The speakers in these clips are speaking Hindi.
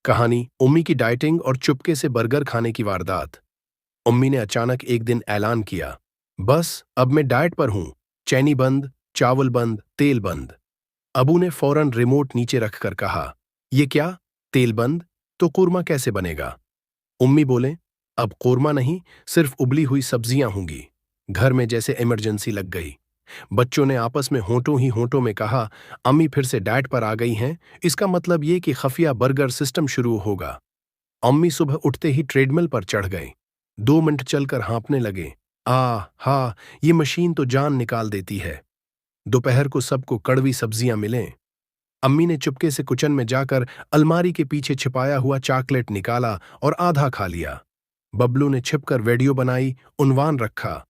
कहानी उम्मी की डाइटिंग और चुपके से बर्गर खाने की वारदात। उम्मी ने अचानक एक दिन ऐलान किया, बस अब मैं डाइट पर हूं। चैनी बंद, चावल बंद, तेल बंद। अबू ने फौरन रिमोट नीचे रखकर कहा, ये क्या? तेल बंद? तो कोरमा कैसे बनेगा? उम्मी बोले, अब कोरमा नहीं, सिर्फ उबली हुई सब्जियां होंगी। घर में जैसे इमरजेंसी लग गई। बच्चों ने आपस में होंठों ही होंठों में कहा, अम्मी फिर से डाइट पर आ गई हैं, इसका मतलब ये कि खफिया बर्गर सिस्टम शुरू होगा। अम्मी सुबह उठते ही ट्रेडमिल पर चढ़ गए। 2 मिनट चलकर हाँफने लगे। हा, ये मशीन तो जान निकाल देती है। दोपहर को सबको कड़वी सब्जियां मिलें। अम्मी ने चुपके से किचन में जाकर अलमारी के पीछे छिपाया हुआ चॉकलेट निकाला और आधा खा लिया। बबलू ने छिपकर वीडियो बनाई, उन्वान रखा,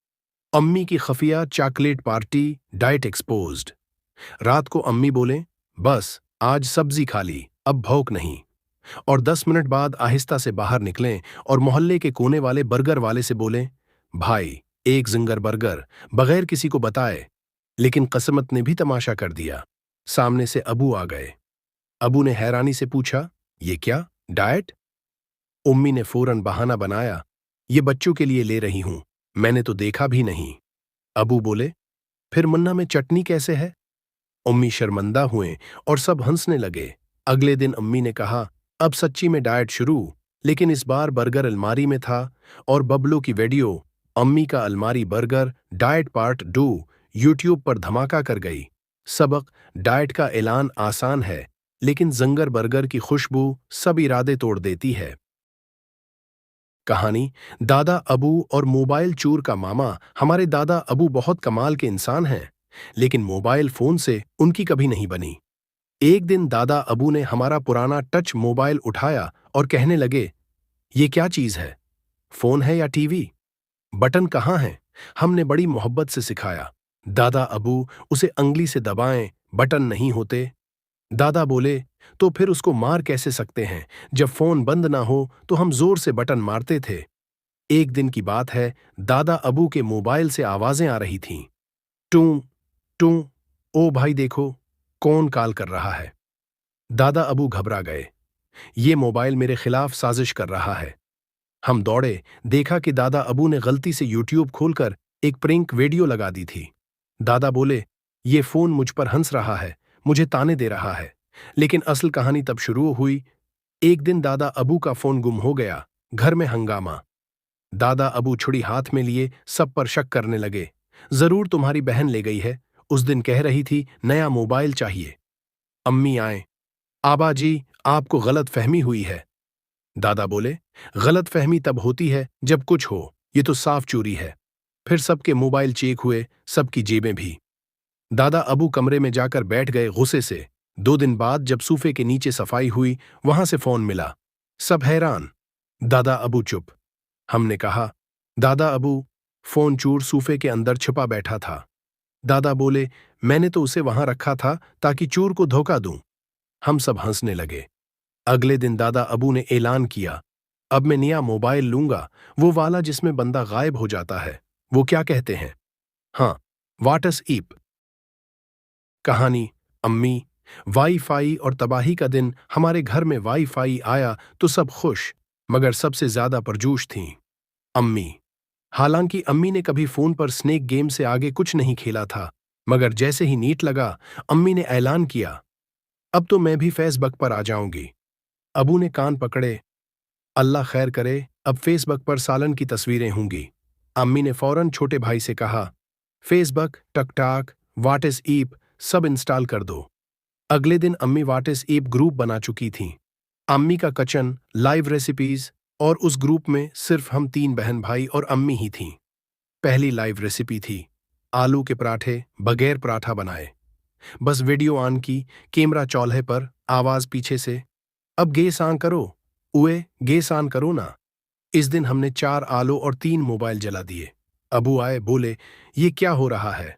अम्मी की खफिया चॉकलेट पार्टी, डाइट एक्सपोज्ड। रात को अम्मी बोले, बस आज सब्जी खा ली, अब भूख नहीं। और 10 मिनट बाद आहिस्ता से बाहर निकलें और मोहल्ले के कोने वाले बर्गर वाले से बोले, भाई एक जिंगर बर्गर, बगैर किसी को बताए। लेकिन किस्मत ने भी तमाशा कर दिया। सामने से अबू आ गए। अबू ने हैरानी से पूछा, ये क्या डाइट? उम्मी ने फौरन बहाना बनाया, ये बच्चों के लिए ले रही हूं, मैंने तो देखा भी नहीं। अबू बोले, फिर मुन्ना में चटनी कैसे है? उम्मी शर्मिंदा हुए और सब हंसने लगे। अगले दिन अम्मी ने कहा, अब सच्ची में डाइट शुरू, लेकिन इस बार बर्गर अलमारी में था और बबलू की वीडियो, अम्मी का अलमारी बर्गर डाइट पार्ट 2, यूट्यूब पर धमाका कर गई। सबक, डाइट का ऐलान आसान है, लेकिन जंगर बर्गर की खुशबू सब इरादे तोड़ देती है। कहानी दादा अबू और मोबाइल चोर का मामा। हमारे दादा अबू बहुत कमाल के इंसान हैं, लेकिन मोबाइल फोन से उनकी कभी नहीं बनी। एक दिन दादा अबू ने हमारा पुराना टच मोबाइल उठाया और कहने लगे, ये क्या चीज है? फोन है या टीवी? बटन कहाँ है? हमने बड़ी मोहब्बत से सिखाया। दादा अबू, उसे अंगली से दबाएं, बटन नहीं होते। दादा बोले, तो फिर उसको मार कैसे सकते हैं? जब फोन बंद ना हो तो हम जोर से बटन मारते थे। एक दिन की बात है, दादा अबू के मोबाइल से आवाजें आ रही थीं। टू टू, ओ भाई देखो, कौन कॉल कर रहा है? दादा अबू घबरा गए। ये मोबाइल मेरे खिलाफ साजिश कर रहा है। हम दौड़े, देखा कि दादा अबू ने गलती से यूट्यूब खोलकर एक प्रैंक वीडियो लगा दी थी। दादा बोले, ये फोन मुझ पर हंस रहा है, मुझे ताने दे रहा है। लेकिन असल कहानी तब शुरू हुई। एक दिन दादा अबू का फोन गुम हो गया। घर में हंगामा। दादा अबू छुरी हाथ में लिए सब पर शक करने लगे। जरूर तुम्हारी बहन ले गई है, उस दिन कह रही थी नया मोबाइल चाहिए। अम्मी आए, आबा जी, आपको गलत फहमी हुई है। दादा बोले, गलत फहमी तब होती है जब कुछ हो, ये तो साफ चोरी है। फिर सबके मोबाइल चेक हुए, सबकी जेबें भी। दादा अबू कमरे में जाकर बैठ गए गुस्से से। 2 दिन बाद जब सूफे के नीचे सफाई हुई, वहां से फोन मिला। सब हैरान। दादा अबू चुप। हमने कहा, दादा अबू, फोन चोर सूफे के अंदर छुपा बैठा था। दादा बोले, मैंने तो उसे वहां रखा था ताकि चोर को धोखा दूं। हम सब हंसने लगे। अगले दिन दादा अबू ने ऐलान किया, अब मैं नया मोबाइल लूंगा, वो वाला जिसमें बंदा गायब हो जाता है। वो क्या कहते हैं? हाँ, वाटस ईप। कहानी अम्मी। वाईफाई और तबाही का दिन। हमारे घर में वाईफाई आया तो सब खुश, मगर सबसे ज्यादा परजोश थीं अम्मी। हालांकि अम्मी ने कभी फोन पर स्नेक गेम से आगे कुछ नहीं खेला था, मगर जैसे ही नीट लगा, अम्मी ने ऐलान किया, अब तो मैं भी फेसबुक पर आ जाऊंगी। अबू ने कान पकड़े, अल्लाह खैर करे, अब फेसबुक पर सालन की तस्वीरें होंगी। अम्मी ने फौरन छोटे भाई से कहा, फेसबुक, टकटाक, वाटिस ईप सब इंस्टॉल कर दो। अगले दिन अम्मी वाटिस ईप ग्रुप बना चुकी थीं। अम्मी का किचन, लाइव रेसिपीज, और उस ग्रुप में सिर्फ हम 3 बहन भाई और अम्मी ही थीं। पहली लाइव रेसिपी थी आलू के पराठे, बगैर पराठा बनाए। बस वीडियो ऑन की, कैमरा चौल्हे पर, आवाज पीछे से, अब गैस ऑन करो, उए गैस ऑन करो ना। इस दिन हमने 4 आलू और 3 मोबाइल जला दिए। अबू आए, बोले, ये क्या हो रहा है?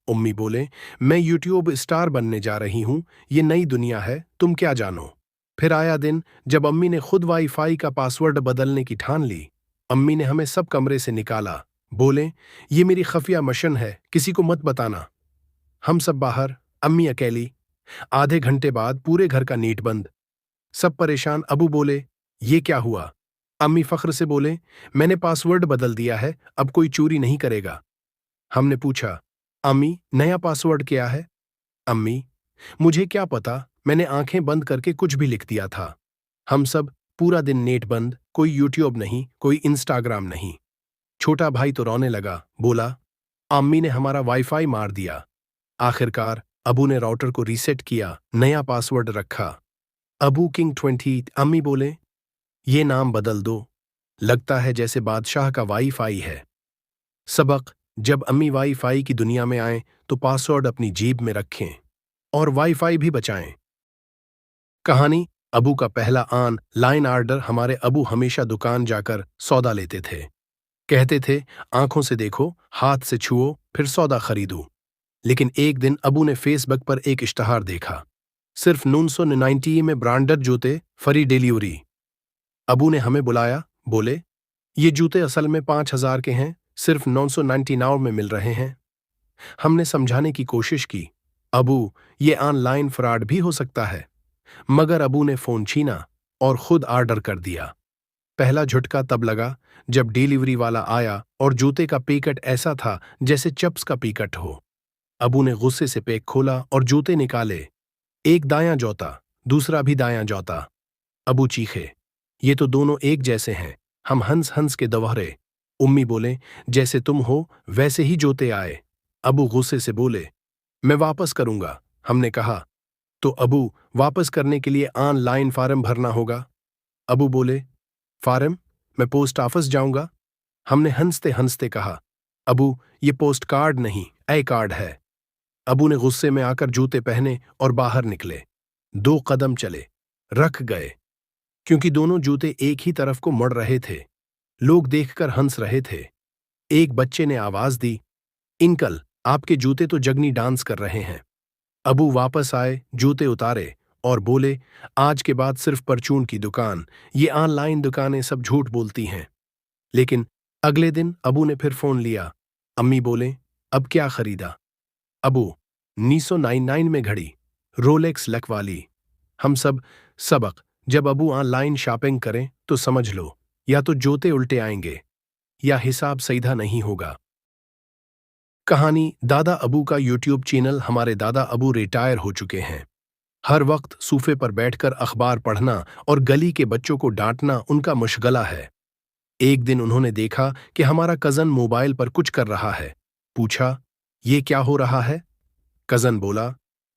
उम्मी बोले, मैं यूट्यूब स्टार बनने जा रही हूं, ये नई दुनिया है, तुम क्या जानो। फिर आया दिन जब अम्मी ने खुद वाईफाई का पासवर्ड बदलने की ठान ली। अम्मी ने हमें सब कमरे से निकाला, बोले, ये मेरी खफिया मिशन है, किसी को मत बताना। हम सब बाहर, अम्मी अकेली। आधे घंटे बाद पूरे घर का नेट बंद। सब परेशान। अबू बोले, ये क्या हुआ? अम्मी फख्र से बोले, मैंने पासवर्ड बदल दिया है, अब कोई चोरी नहीं करेगा। हमने पूछा, अम्मी नया पासवर्ड क्या है? अम्मी, मुझे क्या पता, मैंने आंखें बंद करके कुछ भी लिख दिया था। हम सब पूरा दिन नेट बंद, कोई यूट्यूब नहीं, कोई इंस्टाग्राम नहीं। छोटा भाई तो रोने लगा, बोला, अम्मी ने हमारा वाईफाई मार दिया। आखिरकार अबू ने राउटर को रीसेट किया, नया पासवर्ड रखा, अबू किंग 20। अम्मी बोले, ये नाम बदल दो, लगता है जैसे बादशाह का वाईफाई है। सबक, जब अम्मी वाईफाई की दुनिया में आए तो पासवर्ड अपनी जेब में रखें और वाईफाई भी बचाएं। कहानी, अबू का पहला ऑन लाइन ऑर्डर। हमारे अबू हमेशा दुकान जाकर सौदा लेते थे। कहते थे, आंखों से देखो, हाथ से छुओ, फिर सौदा खरीदो। लेकिन एक दिन अबू ने फेसबुक पर एक इश्तहार देखा, सिर्फ 999 में ब्रांडेड जूते, फ्री डिलीवरी। अबू ने हमें बुलाया, बोले, ये जूते असल में 5,000 के हैं, सिर्फ 999 में मिल रहे हैं। हमने समझाने की कोशिश की, अबू, ये ऑनलाइन फ्रॉड भी हो सकता है। मगर अबू ने फोन छीना और खुद ऑर्डर कर दिया। पहला झटका तब लगा जब डिलीवरी वाला आया और जूते का पैकेट ऐसा था जैसे चिप्स का पैकेट हो। अबू ने गुस्से से पैक खोला और जूते निकाले, एक दायां जूता, दूसरा भी दायां जूता। अबू चीखे, ये तो दोनों एक जैसे हैं। हम हंस हंस के दोहरे। उम्मी बोले, जैसे तुम हो वैसे ही जूते आए। अबू गुस्से से बोले, मैं वापस करूंगा। हमने कहा, तो अबू, वापस करने के लिए ऑनलाइन फार्म भरना होगा। अबू बोले, फार्म? मैं पोस्ट ऑफिस जाऊंगा। हमने हंसते हंसते कहा, अबू, ये पोस्ट कार्ड नहीं, ए कार्ड है। अबू ने गुस्से में आकर जूते पहने और बाहर निकले। 2 कदम चले, रख गए, क्योंकि दोनों जूते एक ही तरफ को मुड़ रहे थे। लोग देखकर हंस रहे थे। एक बच्चे ने आवाज दी, अंकल, आपके जूते तो जगनी डांस कर रहे हैं। अबू वापस आए, जूते उतारे और बोले, आज के बाद सिर्फ परचून की दुकान, ये ऑनलाइन दुकानें सब झूठ बोलती हैं। लेकिन अगले दिन अबू ने फिर फोन लिया। अम्मी बोले, अब क्या खरीदा? अबू, 999 में घड़ी, रोलेक्स लक वाली। हम सब सबक, जब अबू ऑनलाइन शॉपिंग करें तो समझ लो, या तो जूते उल्टे आएंगे या हिसाब सीधा नहीं होगा। कहानी, दादा अबू का यूट्यूब चैनल। हमारे दादा अबू रिटायर हो चुके हैं। हर वक्त सूफे पर बैठकर अखबार पढ़ना और गली के बच्चों को डांटना उनका मुश्गला है। एक दिन उन्होंने देखा कि हमारा कजन मोबाइल पर कुछ कर रहा है। पूछा, ये क्या हो रहा है? कजन बोला,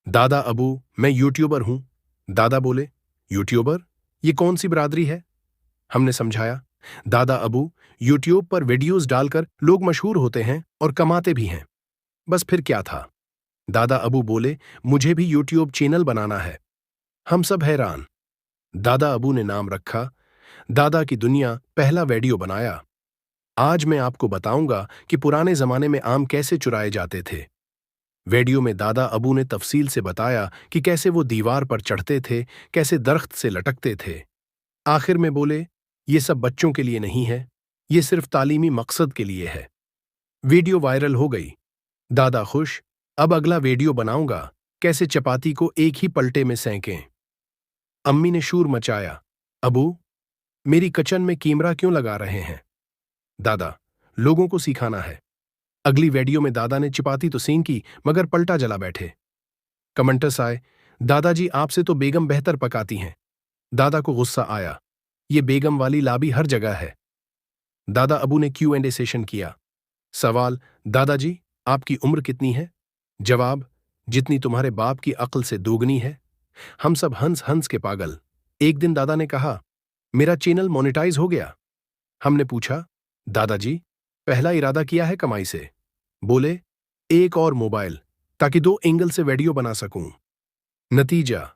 दादा अबू, मैं यूट्यूबर हूं। दादा बोले, यूट्यूबर? ये कौन सी बिरादरी है? हमने समझाया, दादा अबू, यूट्यूब पर वीडियोस डालकर लोग मशहूर होते हैं और कमाते भी हैं। बस फिर क्या था? दादा अबू बोले, मुझे भी यूट्यूब चैनल बनाना है। हम सब हैरान। दादा अबू ने नाम रखा, दादा की दुनिया, पहला वीडियो बनाया। आज मैं आपको बताऊंगा कि पुराने जमाने में आम कैसे चुराए जाते थे। वीडियो में दादा अबू ने तफसील से बताया कि कैसे वो दीवार पर चढ़ते थे, कैसे दरख्त से लटकते थे। आखिर में बोले, ये सब बच्चों के लिए नहीं है, ये सिर्फ तालीमी मकसद के लिए है। वीडियो वायरल हो गई। दादा खुश, अब अगला वीडियो बनाऊंगा, कैसे चपाती को एक ही पलटे में सेंकें। अम्मी ने शूर मचाया, अबू, मेरी किचन में कैमरा क्यों लगा रहे हैं? दादा, लोगों को सिखाना है। अगली वीडियो में दादा ने चपाती तो सेंक की, मगर पलटा जला बैठे। कमेंटर्स आए, दादाजी आपसे तो बेगम बेहतर पकाती हैं। दादा को गुस्सा आया, ये बेगम वाली लाबी हर जगह है। दादा अबू ने Q&A सेशन किया। सवाल, दादाजी, आपकी उम्र कितनी है? जवाब, जितनी तुम्हारे बाप की अक्ल से दोगुनी है। हम सब हंस हंस के पागल। एक दिन दादा ने कहा, मेरा चैनल मोनेटाइज हो गया। हमने पूछा, दादाजी, पहला इरादा किया है कमाई से? बोले, एक और मोबाइल, ताकि 2 एंगल से वीडियो बना सकूं। नतीजा,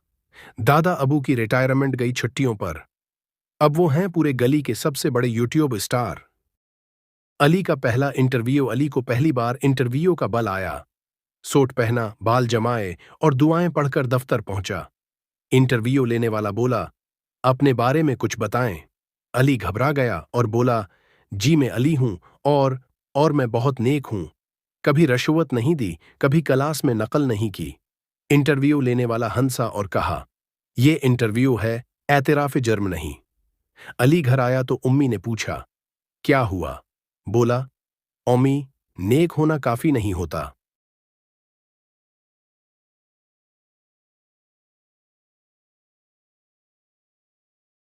दादा अबू की रिटायरमेंट गई छुट्टियों पर। अब वो हैं पूरे गली के सबसे बड़े यूट्यूब स्टार। अली का पहला इंटरव्यू। अली को पहली बार इंटरव्यू का बल आया। सूट पहना, बाल जमाए और दुआएं पढ़कर दफ्तर पहुंचा। इंटरव्यू लेने वाला बोला, अपने बारे में कुछ बताएं। अली घबरा गया और बोला, जी मैं अली हूं और मैं बहुत नेक हूं। कभी रिश्वत नहीं दी, कभी क्लास में नकल नहीं की। इंटरव्यू लेने वाला हंसा और कहा, ये इंटरव्यू है, एतराफ़ जुर्म नहीं। अली घर आया तो उम्मी ने पूछा, क्या हुआ? बोला, अम्मी, नेक होना काफ़ी नहीं होता।